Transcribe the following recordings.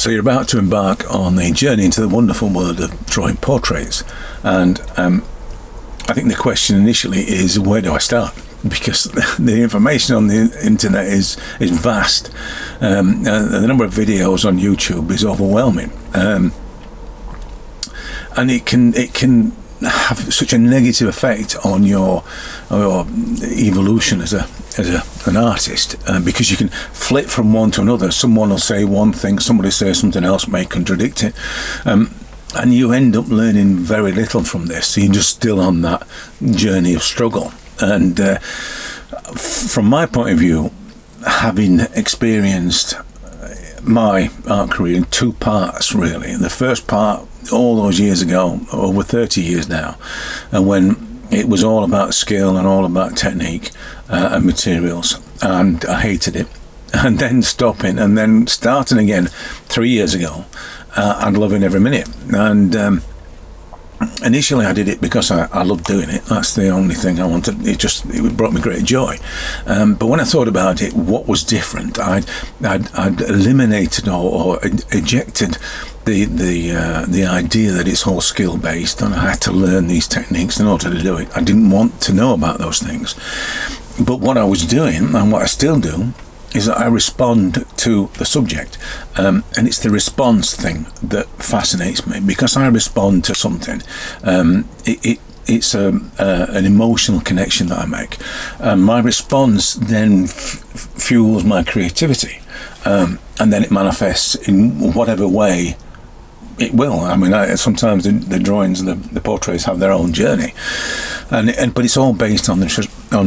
So you're about to embark on a journey into the wonderful world of drawing portraits, and I think the question initially is, where do I start? Because the information on the internet is vast. The number of videos on YouTube is overwhelming, and it can have such a negative effect on your evolution as an artist, because you can flip from one to another. Someone will say one thing, somebody says something else, may contradict it, and you end up learning very little from this. So you're just still on that journey of struggle. And from my point of view, having experienced my art career in two parts, really. The first part, all those years ago, over 30 years now, and when it was all about skill and all about technique and materials, and I hated it. And then stopping and then starting again 3 years ago, and loving every minute. And initially I did it because I loved doing it. That's the only thing I wanted. It brought me great joy. But when I thought about it, what was different, I'd eliminated or ejected the idea that it's all skill based and I had to learn these techniques in order to do it. I didn't want to know about those things. But what I was doing, and what I still do, is that I respond to the subject, and it's the response thing that fascinates me, because I respond to something. It's an emotional connection that I make, and my response then fuels my creativity, and then it manifests in whatever way it will. I mean, sometimes the drawings and the portraits have their own journey, but it's all based on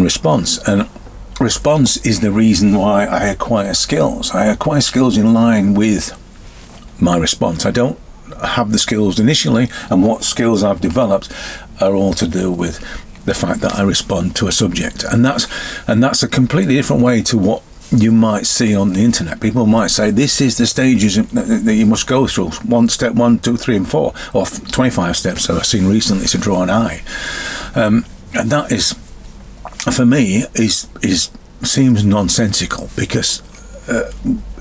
response. And response is the reason why I acquire skills. I acquire skills in line with my response. I don't have the skills initially, and what skills I've developed are all to do with the fact that I respond to a subject. And that's a completely different way to what you might see on the internet. People might say, this is the stages that you must go through. Step 1, 2, 3 and 4, or 25 steps that I've seen recently to draw an eye. And that is, for me, seems nonsensical, because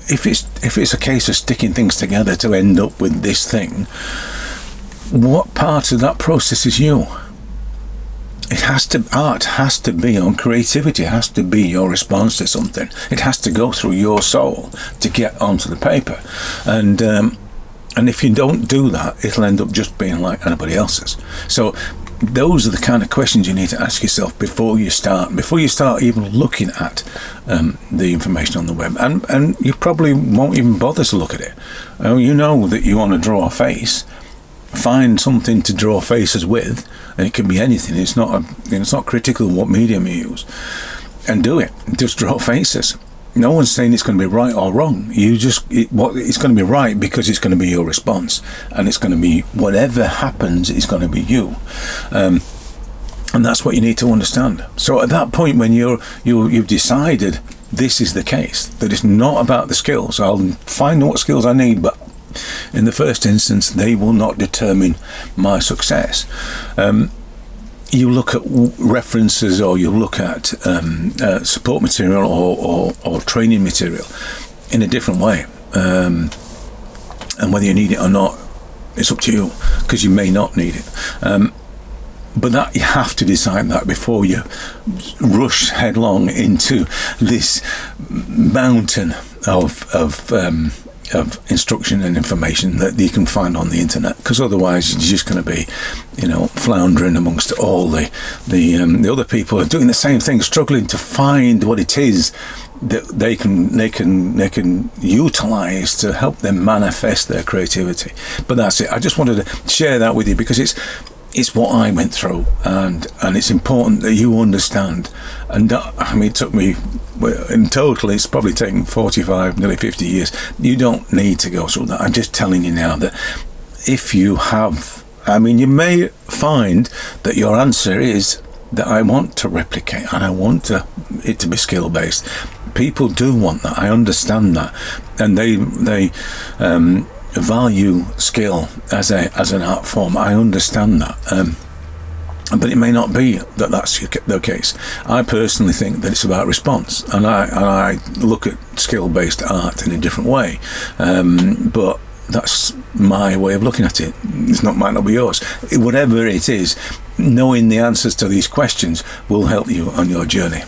if it's a case of sticking things together to end up with this thing, what part of that process is you? Art has to be on creativity. It has to be your response to something. It has to go through your soul to get onto the paper, and if you don't do that, it'll end up just being like anybody else's. So those are the kind of questions you need to ask yourself before you start even looking at the information on the web, and you probably won't even bother to look at it. You know that you want to draw a face. Find something to draw faces with, and it can be anything. It's not critical what medium you use, and do it. Just draw faces. No one's saying it's going to be right or wrong. It's going to be right because it's going to be your response, and it's going to be whatever happens. It's going to be you, and that's what you need to understand. So at that point, when you've decided this is the case, that it's not about the skills. I'll find what skills I need, but in the first instance, they will not determine my success. You look at references, or you look at support material or training material in a different way, and whether you need it or not, it's up to you, because you may not need it. But that you have to decide that before you rush headlong into this mountain of instruction and information that you can find on the internet, because otherwise you're just going to be, floundering amongst all the other people who are doing the same thing, struggling to find what it is that they can utilize to help them manifest their creativity. But that's it. I just wanted to share that with you, because it's what I went through, and it's important that you understand. And it took me, in total, it's probably taken 45, nearly 50 years. You don't need to go through that. I'm just telling you now that if you have, you may find that your answer is that I want to replicate, and I want it to be skill based. People do want that. I understand that, and they value skill as an art form. I understand that. but it may not be that that's the case. I personally think that it's about response, and I look at skill-based art in a different way, but that's my way of looking at it. Might not be yours. Whatever it is, knowing the answers to these questions will help you on your journey.